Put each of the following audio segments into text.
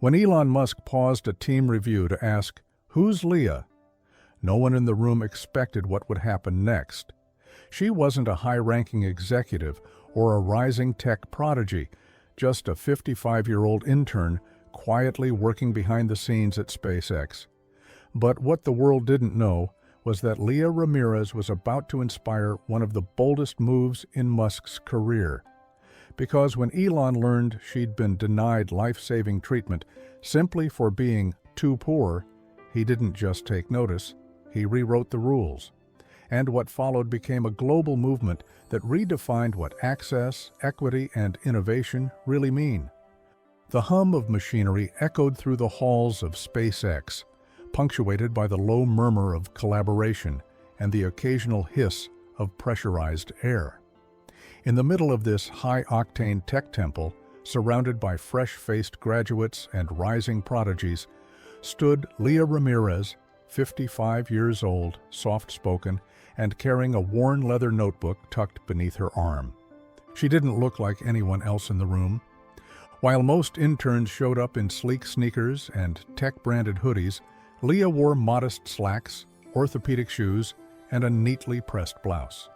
When Elon Musk paused a team review to ask, "Who's Leah?" no one in the room expected what would happen next. She wasn't a high-ranking executive or a rising tech prodigy, just a 55-year-old intern quietly working behind the scenes at SpaceX. But what the world didn't know was that Leah Ramirez was about to inspire one of the boldest moves in Musk's career. Because when Elon learned she'd been denied life-saving treatment simply for being too poor, he didn't just take notice, he rewrote the rules. And what followed became a global movement that redefined what access, equity, and innovation really mean. The hum of machinery echoed through the halls of SpaceX, punctuated by the low murmur of collaboration and the occasional hiss of pressurized air. In the middle of this high-octane tech temple, surrounded by fresh-faced graduates and rising prodigies, stood Leah Ramirez, 55 years old, soft-spoken, and carrying a worn leather notebook tucked beneath her arm. She didn't look like anyone else in the room. While most interns showed up in sleek sneakers and tech-branded hoodies, Leah wore modest slacks, orthopedic shoes, and a neatly pressed blouse.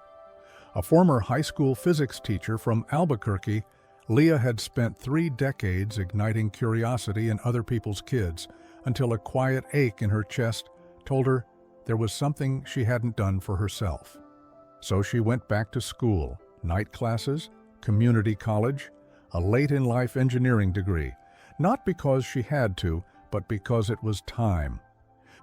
A former high school physics teacher from Albuquerque, Leah had spent 3 decades igniting curiosity in other people's kids until a quiet ache in her chest told her there was something she hadn't done for herself. So she went back to school, night classes, community college, a late-in-life engineering degree, not because she had to, but because it was time.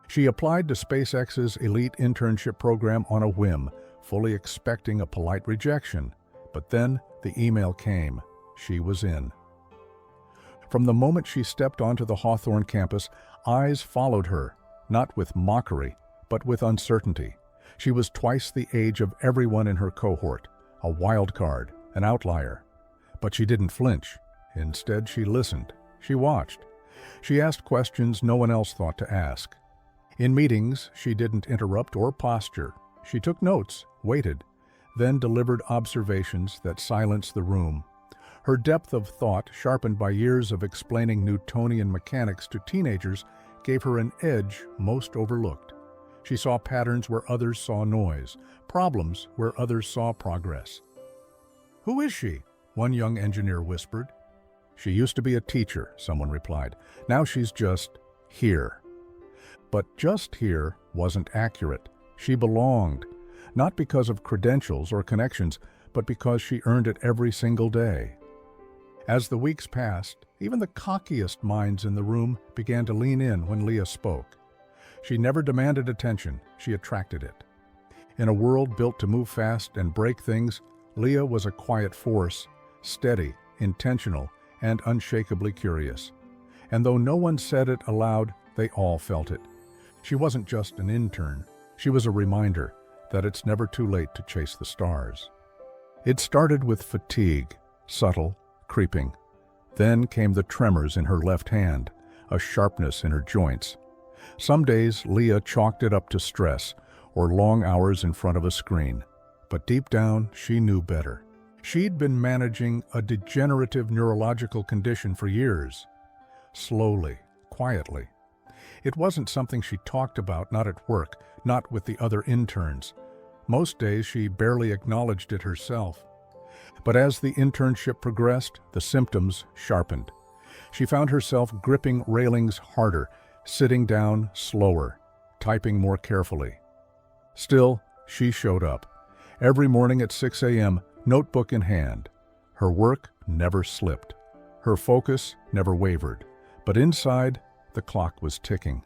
She applied to SpaceX's elite internship program on a whim, fully expecting a polite rejection. But then the email came. She was in. From the moment she stepped onto the Hawthorne campus, eyes followed her, not with mockery, but with uncertainty. She was twice the age of everyone in her cohort, a wild card, an outlier. But she didn't flinch. Instead, she listened. She watched. She asked questions no one else thought to ask. In meetings, she didn't interrupt or posture. She took notes, waited, then delivered observations that silenced the room. Her depth of thought, sharpened by years of explaining Newtonian mechanics to teenagers, gave her an edge most overlooked. She saw patterns where others saw noise, problems where others saw progress. "Who is she?" one young engineer whispered. "She used to be a teacher," someone replied. "Now she's just here." But just here wasn't accurate. She belonged, not because of credentials or connections, but because she earned it every single day. As the weeks passed, even the cockiest minds in the room began to lean in when Leah spoke. She never demanded attention, she attracted it. In a world built to move fast and break things, Leah was a quiet force, steady, intentional, and unshakably curious. And though no one said it aloud, they all felt it. She wasn't just an intern. She was a reminder that it's never too late to chase the stars. It started with fatigue, subtle, creeping. Then came the tremors in her left hand, a sharpness in her joints. Some days, Leah chalked it up to stress or long hours in front of a screen. But deep down, she knew better. She'd been managing a degenerative neurological condition for years. Slowly, quietly. It wasn't something she talked about, not at work, not with the other interns. Most days she barely acknowledged it herself. But as the internship progressed, the symptoms sharpened. She found herself gripping railings harder, sitting down slower, typing more carefully. Still, she showed up. Every morning at 6 a.m., notebook in hand. Her work never slipped. Her focus never wavered. But inside, the clock was ticking.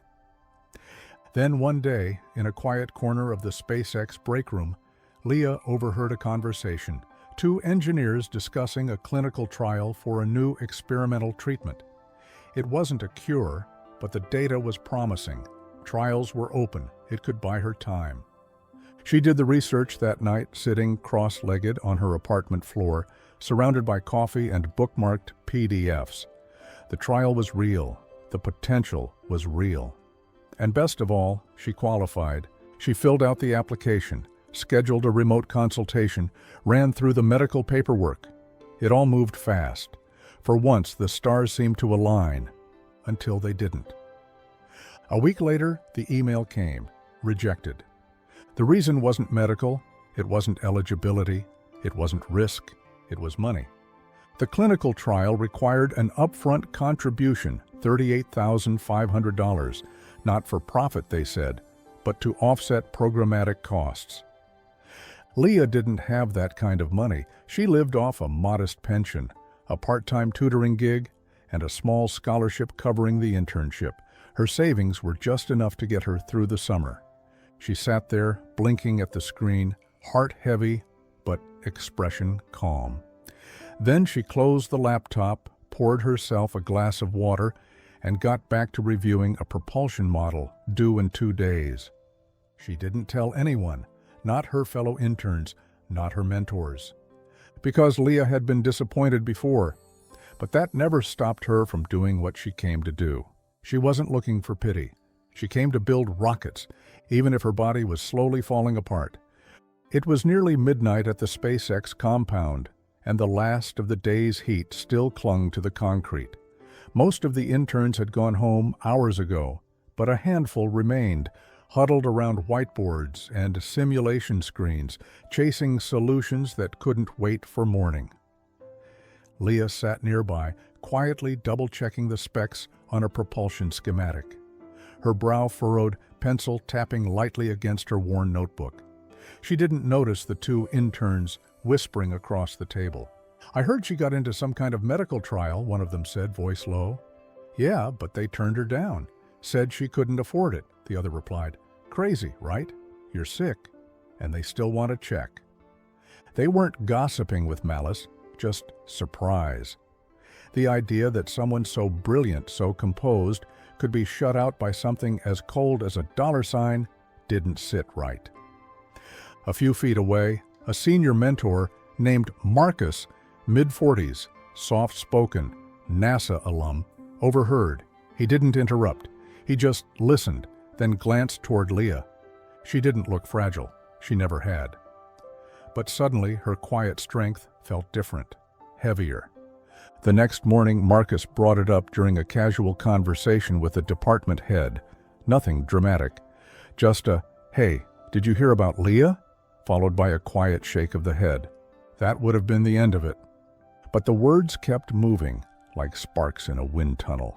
Then one day, in a quiet corner of the SpaceX break room, Leah overheard a conversation. 2 engineers discussing a clinical trial for a new experimental treatment. It wasn't a cure, but the data was promising. Trials were open. It could buy her time. She did the research that night, sitting cross-legged on her apartment floor, surrounded by coffee and bookmarked PDFs. The trial was real. The potential was real. And best of all, she qualified. She filled out the application, scheduled a remote consultation, ran through the medical paperwork. It all moved fast. For once, the stars seemed to align. until they didn't. A week later, the email came, rejected. The reason wasn't medical, it wasn't eligibility, it wasn't risk, it was money. The clinical trial required an upfront contribution, $38,500, not for profit, they said, but to offset programmatic costs. Leah didn't have that kind of money. She lived off a modest pension, a part-time tutoring gig, and a small scholarship covering the internship. Her savings were just enough to get her through the summer. She sat there, blinking at the screen, heart heavy, but expression calm. Then she closed the laptop, poured herself a glass of water, and got back to reviewing a propulsion model due in 2 days. She didn't tell anyone, not her fellow interns, not her mentors. Because Leah had been disappointed before, but that never stopped her from doing what she came to do. She wasn't looking for pity. She came to build rockets, even if her body was slowly falling apart. It was nearly midnight at the SpaceX compound, and the last of the day's heat still clung to the concrete. Most of the interns had gone home hours ago, but a handful remained, huddled around whiteboards and simulation screens, chasing solutions that couldn't wait for morning. Leah sat nearby, quietly double-checking the specs on a propulsion schematic. Her brow furrowed, pencil tapping lightly against her worn notebook. She didn't notice the 2 interns whispering across the table. "I heard she got into some kind of medical trial," one of them said, voice low. "Yeah, but they turned her down. Said she couldn't afford it," the other replied. "Crazy, right? You're sick, and they still want to check." They weren't gossiping with malice, just surprise. The idea that someone so brilliant, so composed, could be shut out by something as cold as a dollar sign didn't sit right. A few feet away, a senior mentor named Marcus, mid-40s, soft-spoken, NASA alum, overheard. He didn't interrupt. He just listened, then glanced toward Leah. She didn't look fragile. She never had. But suddenly, her quiet strength felt different, heavier. The next morning, Marcus brought it up during a casual conversation with the department head. Nothing dramatic. Just a, "Hey, did you hear about Leah?" followed by a quiet shake of the head. That would have been the end of it. But the words kept moving, like sparks in a wind tunnel.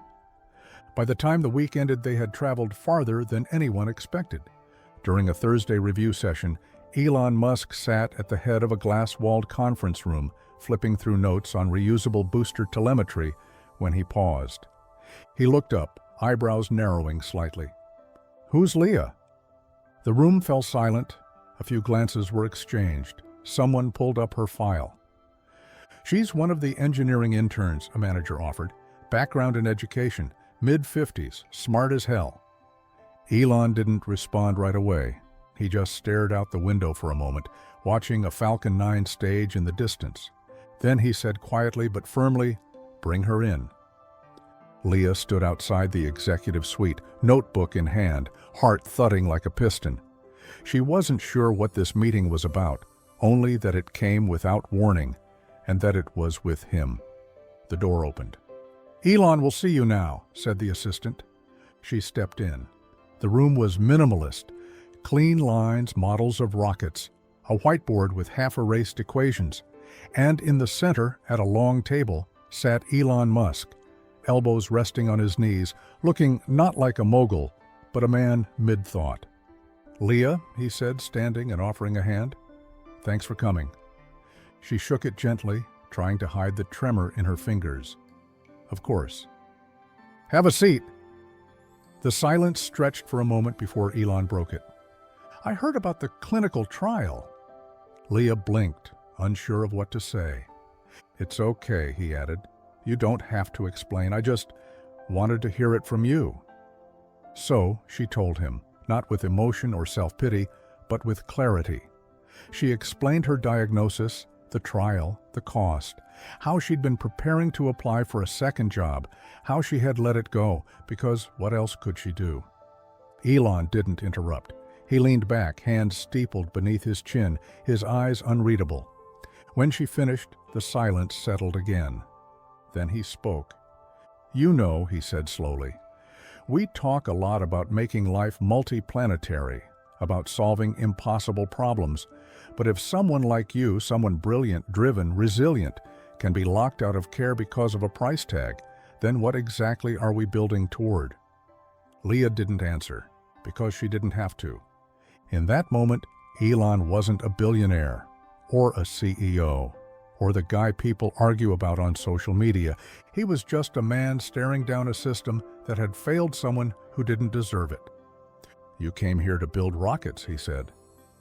By the time the week ended, they had traveled farther than anyone expected. During a Thursday review session, Elon Musk sat at the head of a glass-walled conference room, flipping through notes on reusable booster telemetry, when he paused. He looked up, eyebrows narrowing slightly. "Who's Leah?" The room fell silent. A few glances were exchanged. Someone pulled up her file. "She's one of the engineering interns," a manager offered. "Background in education, mid-50s, smart as hell." Elon didn't respond right away. He just stared out the window for a moment, watching a Falcon 9 stage in the distance. Then he said quietly but firmly, "Bring her in." Leah stood outside the executive suite, notebook in hand, heart thudding like a piston. She wasn't sure what this meeting was about, only that it came without warning, and that it was with him. The door opened. "Elon will see you now," said the assistant. She stepped in. The room was minimalist. Clean lines, models of rockets, a whiteboard with half-erased equations, and in the center, at a long table, sat Elon Musk, elbows resting on his knees, looking not like a mogul, but a man mid-thought. "Leah," he said, standing and offering a hand. "Thanks for coming." She shook it gently, trying to hide the tremor in her fingers. "Of course." "Have a seat." The silence stretched for a moment before Elon broke it. "I heard about the clinical trial." Leah blinked, unsure of what to say. "It's okay," he added. "You don't have to explain. I just wanted to hear it from you." So she told him, not with emotion or self-pity, but with clarity. She explained her diagnosis, the trial, the cost, how she'd been preparing to apply for a second job, how she had let it go, because what else could she do? Elon didn't interrupt. He leaned back, hands steepled beneath his chin, his eyes unreadable. When she finished, the silence settled again. Then he spoke. You know, he said slowly, we talk a lot about making life multiplanetary, about solving impossible problems, but if someone like you, someone brilliant, driven, resilient, can be locked out of care because of a price tag, then what exactly are we building toward? Leah didn't answer, because she didn't have to. In that moment, Elon wasn't a billionaire, or a CEO, or the guy people argue about on social media. He was just a man staring down a system that had failed someone who didn't deserve it. You came here to build rockets, he said.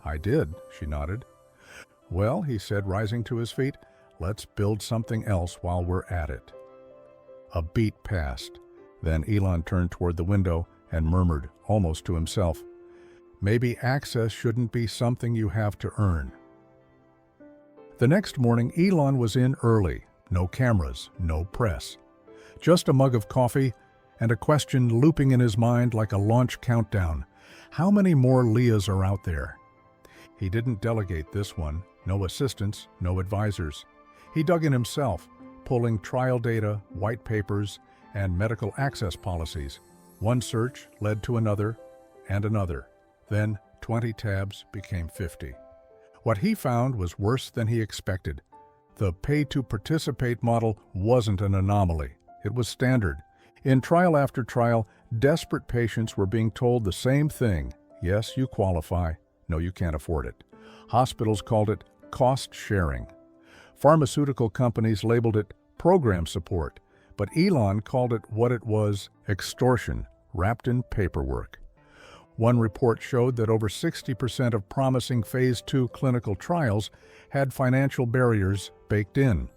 I did, she nodded. Well, he said, rising to his feet, let's build something else while we're at it. A beat passed. Then Elon turned toward the window and murmured, almost to himself, maybe access shouldn't be something you have to earn. The next morning, Elon was in early. No cameras, no press. Just a mug of coffee and a question looping in his mind like a launch countdown. How many more Leahs are out there? He didn't delegate this one. No assistants, no advisors. He dug in himself, pulling trial data, white papers, and medical access policies. One search led to another and another. Then 20 tabs became 50. What he found was worse than he expected. The pay-to-participate model wasn't an anomaly. It was standard. In trial after trial, desperate patients were being told the same thing. Yes, you qualify. No, you can't afford it. Hospitals called it cost sharing. Pharmaceutical companies labeled it program support. But Elon called it what it was, extortion, wrapped in paperwork. One report showed that over 60% of promising Phase 2 clinical trials had financial barriers baked in.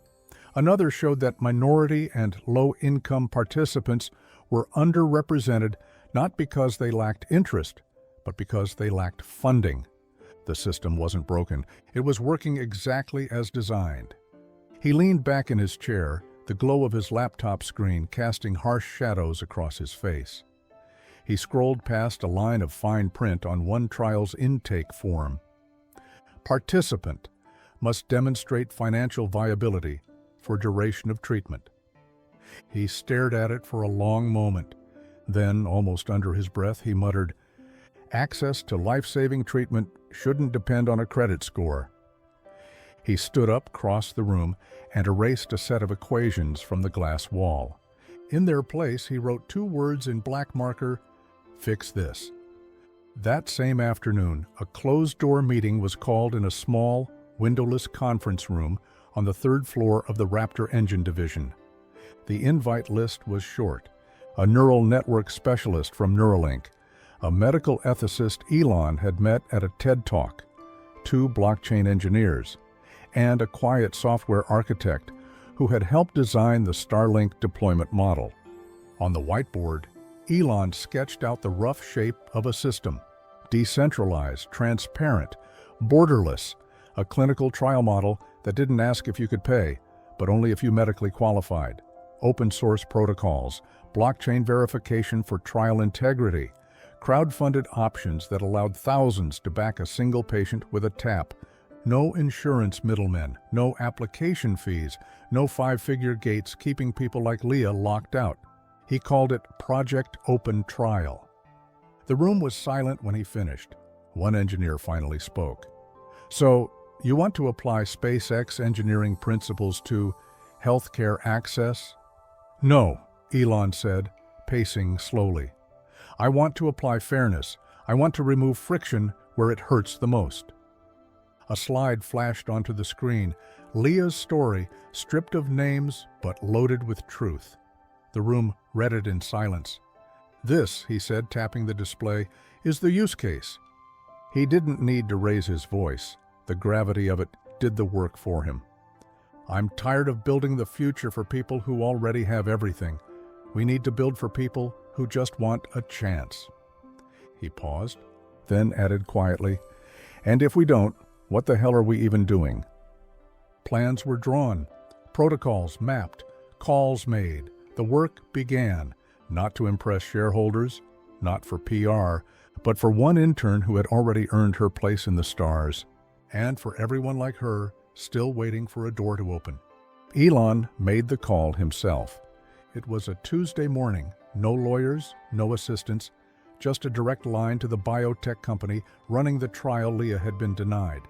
Another showed that minority and low-income participants were underrepresented not because they lacked interest, but because they lacked funding. The system wasn't broken. It was working exactly as designed. He leaned back in his chair, the glow of his laptop screen casting harsh shadows across his face. He scrolled past a line of fine print on one trial's intake form. Participant must demonstrate financial viability for duration of treatment. He stared at it for a long moment. Then, almost under his breath, he muttered, access to life-saving treatment shouldn't depend on a credit score. He stood up, crossed the room, and erased a set of equations from the glass wall. In their place, he wrote 2 words in black marker, fix this. That same afternoon, a closed-door meeting was called in a small, windowless conference room on the 3rd floor of the Raptor engine division. The invite list was short. A neural network specialist from Neuralink, a medical ethicist Elon had met at a TED Talk, 2 blockchain engineers, and a quiet software architect who had helped design the Starlink deployment model. On the whiteboard, Elon sketched out the rough shape of a system, decentralized, transparent, borderless, a clinical trial model that didn't ask if you could pay, but only if you medically qualified, open-source protocols, blockchain verification for trial integrity, crowd-funded options that allowed thousands to back a single patient with a tap, no insurance middlemen, no application fees, no 5-figure gates keeping people like Leah locked out. He called it Project Open Trial. The room was silent when he finished. One engineer finally spoke. So, you want to apply SpaceX engineering principles to healthcare access? No, Elon said, pacing slowly. I want to apply fairness. I want to remove friction where it hurts the most. A slide flashed onto the screen. Leah's story, stripped of names but loaded with truth. The room read it in silence. This, he said, tapping the display, is the use case. He didn't need to raise his voice. The gravity of it did the work for him. I'm tired of building the future for people who already have everything. We need to build for people who just want a chance. He paused, then added quietly, and if we don't, what the hell are we even doing? Plans were drawn, protocols mapped, calls made. The work began, not to impress shareholders, not for PR, but for one intern who had already earned her place in the stars, and for everyone like her still waiting for a door to open. Elon made the call himself. It was a Tuesday morning, no lawyers, no assistants, just a direct line to the biotech company running the trial Leah had been denied.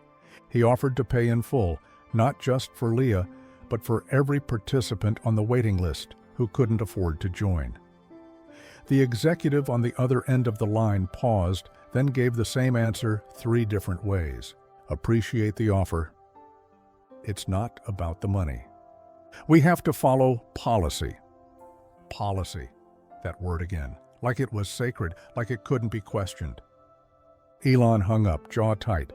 He offered to pay in full, not just for Leah, but for every participant on the waiting list who couldn't afford to join. The executive on the other end of the line paused, then gave the same answer 3 different ways. Appreciate the offer. It's not about the money. We have to follow policy. Policy. That word again. Like it was sacred, like it couldn't be questioned. Elon hung up, jaw tight.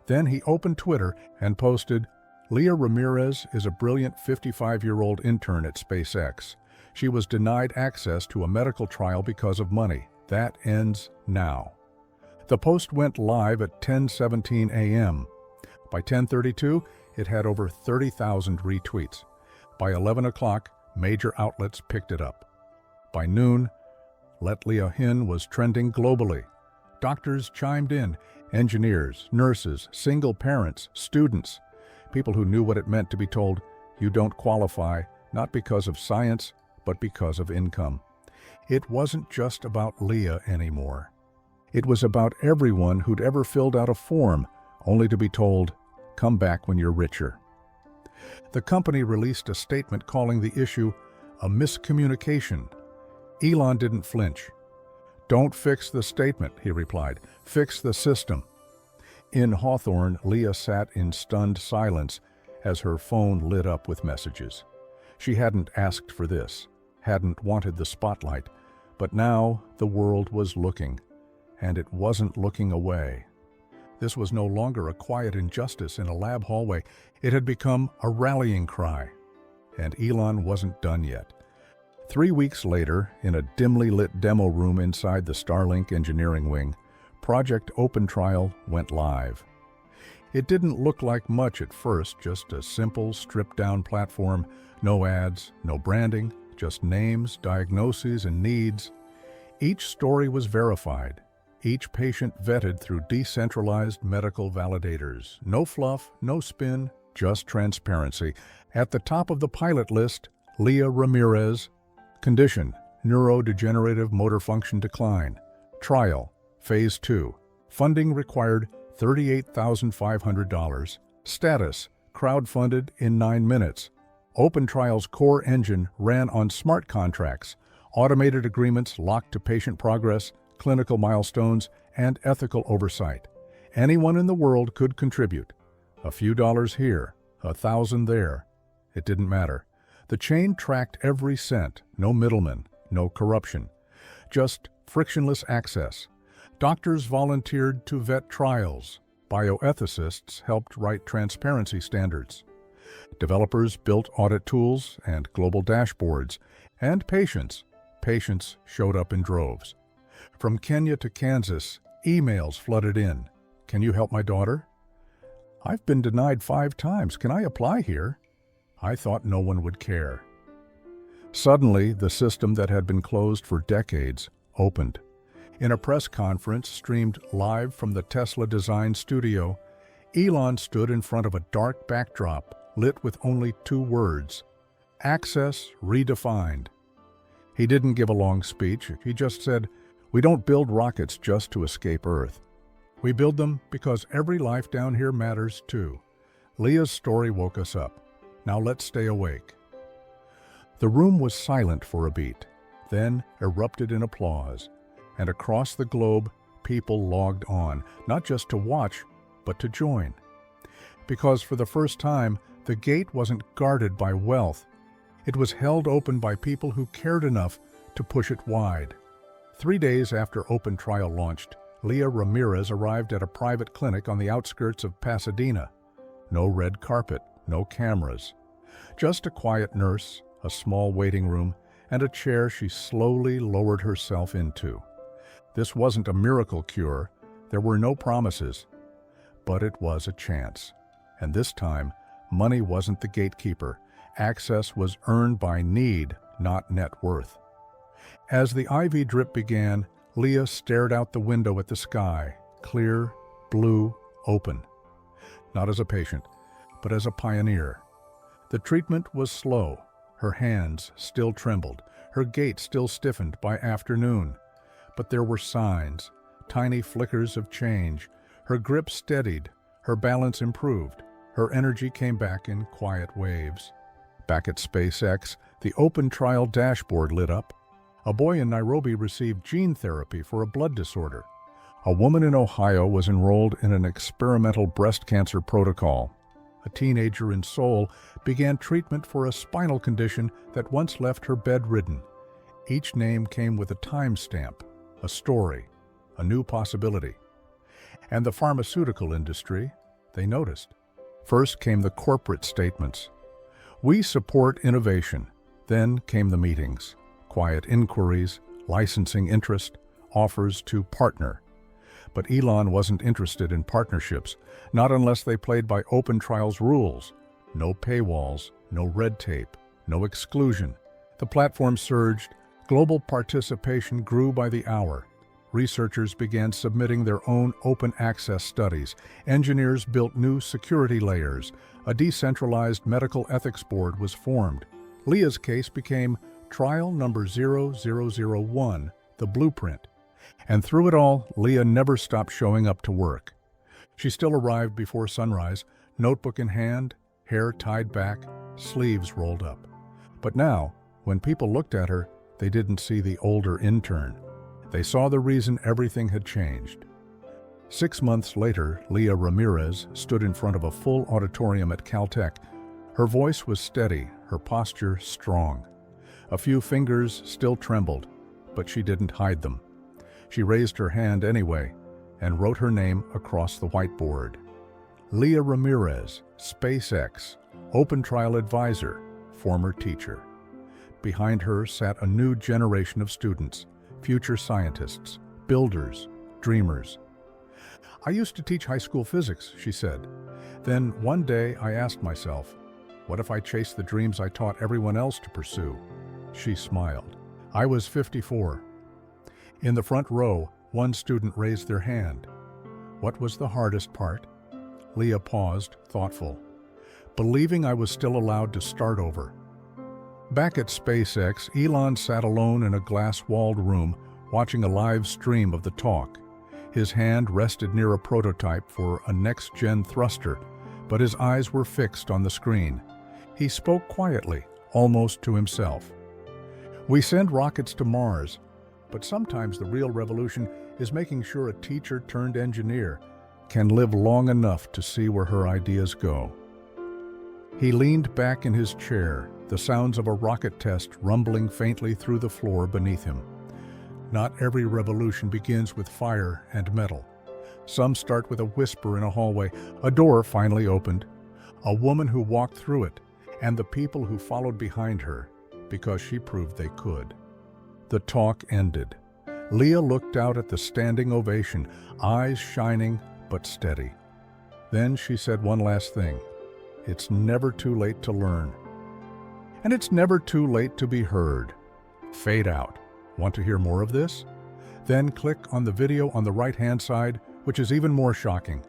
Then he opened Twitter and posted, Leah Ramirez is a brilliant 55-year-old intern at SpaceX. She was denied access to a medical trial because of money. That ends now. The post went live at 10:17 a.m. By 10:32, it had over 30,000 retweets. By 11 o'clock, major outlets picked it up. By noon, Let Leah In was trending globally. Doctors chimed in, engineers, nurses, single parents, students, people who knew what it meant to be told, you don't qualify, not because of science, but because of income. It wasn't just about Leah anymore. It was about everyone who'd ever filled out a form, only to be told, come back when you're richer. The company released a statement calling the issue a miscommunication. Elon didn't flinch. Don't fix the statement, he replied. Fix the system. In Hawthorne, Leah sat in stunned silence as her phone lit up with messages. She hadn't asked for this, hadn't wanted the spotlight, but now the world was looking, and it wasn't looking away. This was no longer a quiet injustice in a lab hallway. It had become a rallying cry. And Elon wasn't done yet. 3 weeks later, in a dimly lit demo room inside the Starlink engineering wing, Project Open Trial went live. It didn't look like much at first, just a simple, stripped-down platform, no ads, no branding, just names, diagnoses, and needs. Each story was verified, each patient vetted through decentralized medical validators. No fluff, no spin, just transparency. At the top of the pilot list, Leah Ramirez. Condition, neurodegenerative motor function decline. Trial, Phase 2. Funding required $38,500. Status, crowdfunded in 9 minutes. Open Trial's core engine ran on smart contracts, automated agreements locked to patient progress, clinical milestones, and ethical oversight. Anyone in the world could contribute. A few dollars here, 1,000 there. It didn't matter. The chain tracked every cent, no middlemen, no corruption. Just frictionless access. Doctors volunteered to vet trials. Bioethicists helped write transparency standards. Developers built audit tools and global dashboards. And patients showed up in droves. From Kenya to Kansas, emails flooded in. Can you help my daughter? I've been denied 5 times. Can I apply here? I thought no one would care. Suddenly, the system that had been closed for decades opened. In a press conference streamed live from the Tesla design studio, Elon stood in front of a dark backdrop lit with only 2 words: Access Redefined. He didn't give a long speech. He just said, we don't build rockets just to escape Earth. We build them because every life down here matters too. Leah's story woke us up. Now let's stay awake. The room was silent for a beat, then erupted in applause. And across the globe, people logged on, not just to watch, but to join. Because for the first time, the gate wasn't guarded by wealth. It was held open by people who cared enough to push it wide. 3 days after Open Trial launched, Leah Ramirez arrived at a private clinic on the outskirts of Pasadena. No red carpet, no cameras. Just a quiet nurse, a small waiting room, and a chair she slowly lowered herself into. This wasn't a miracle cure. There were no promises. But it was a chance. And this time, money wasn't the gatekeeper. Access was earned by need, not net worth. As the IV drip began, Leah stared out the window at the sky, clear, blue, open. Not as a patient, but as a pioneer. The treatment was slow, Her hands still trembled, her gait still stiffened by afternoon. But there were signs, tiny flickers of change. Her grip steadied, her balance improved, her energy came back in quiet waves. Back at SpaceX, the open trial dashboard lit up. A boy in Nairobi received gene therapy for a blood disorder. A woman in Ohio was enrolled in an experimental breast cancer protocol. A teenager in Seoul began treatment for a spinal condition that once left her bedridden. Each name came with a timestamp, a story, a new possibility. And the pharmaceutical industry, they noticed. First came the corporate statements. We support innovation. Then came the meetings, quiet inquiries, licensing interest, offers to partner. But Elon wasn't interested in partnerships, not unless they played by open trials rules. No paywalls, no red tape, no exclusion. The platform surged, global participation grew by the hour. Researchers began submitting their own open access studies. Engineers built new security layers. A decentralized medical ethics board was formed. Leah's case became trial number 0001, the blueprint. And through it all, Leah never stopped showing up to work. She still arrived before sunrise, notebook in hand, hair tied back, sleeves rolled up. But now, when people looked at her, they didn't see the older intern. They saw the reason everything had changed. 6 months later, Leah Ramirez stood in front of a full auditorium at Caltech. Her voice was steady, her posture strong. A few fingers still trembled, but she didn't hide them. She raised her hand anyway and wrote her name across the whiteboard. Leah Ramirez, SpaceX, Open Trial Advisor, former teacher. Behind her sat a new generation of students, future scientists, builders, dreamers. I used to teach high school physics, she said. Then one day I asked myself, what if I chased the dreams I taught everyone else to pursue? She smiled. I was 54. In the front row, one student raised their hand. What was the hardest part? Leah paused, thoughtful. Believing I was still allowed to start over. Back at SpaceX, Elon sat alone in a glass-walled room, watching a live stream of the talk. His hand rested near a prototype for a next-gen thruster, but his eyes were fixed on the screen. He spoke quietly, almost to himself. We send rockets to Mars, but sometimes the real revolution is making sure a teacher-turned-engineer can live long enough to see where her ideas go. He leaned back in his chair, the sounds of a rocket test rumbling faintly through the floor beneath him. Not every revolution begins with fire and metal. Some start with a whisper in a hallway. A door finally opened. A woman who walked through it, and the people who followed behind her, because she proved they could. The talk ended. Leah looked out at the standing ovation, eyes shining but steady. Then she said one last thing. It's never too late to learn. And it's never too late to be heard. Fade out. Want to hear more of this? Then click on the video on the right-hand side, which is even more shocking.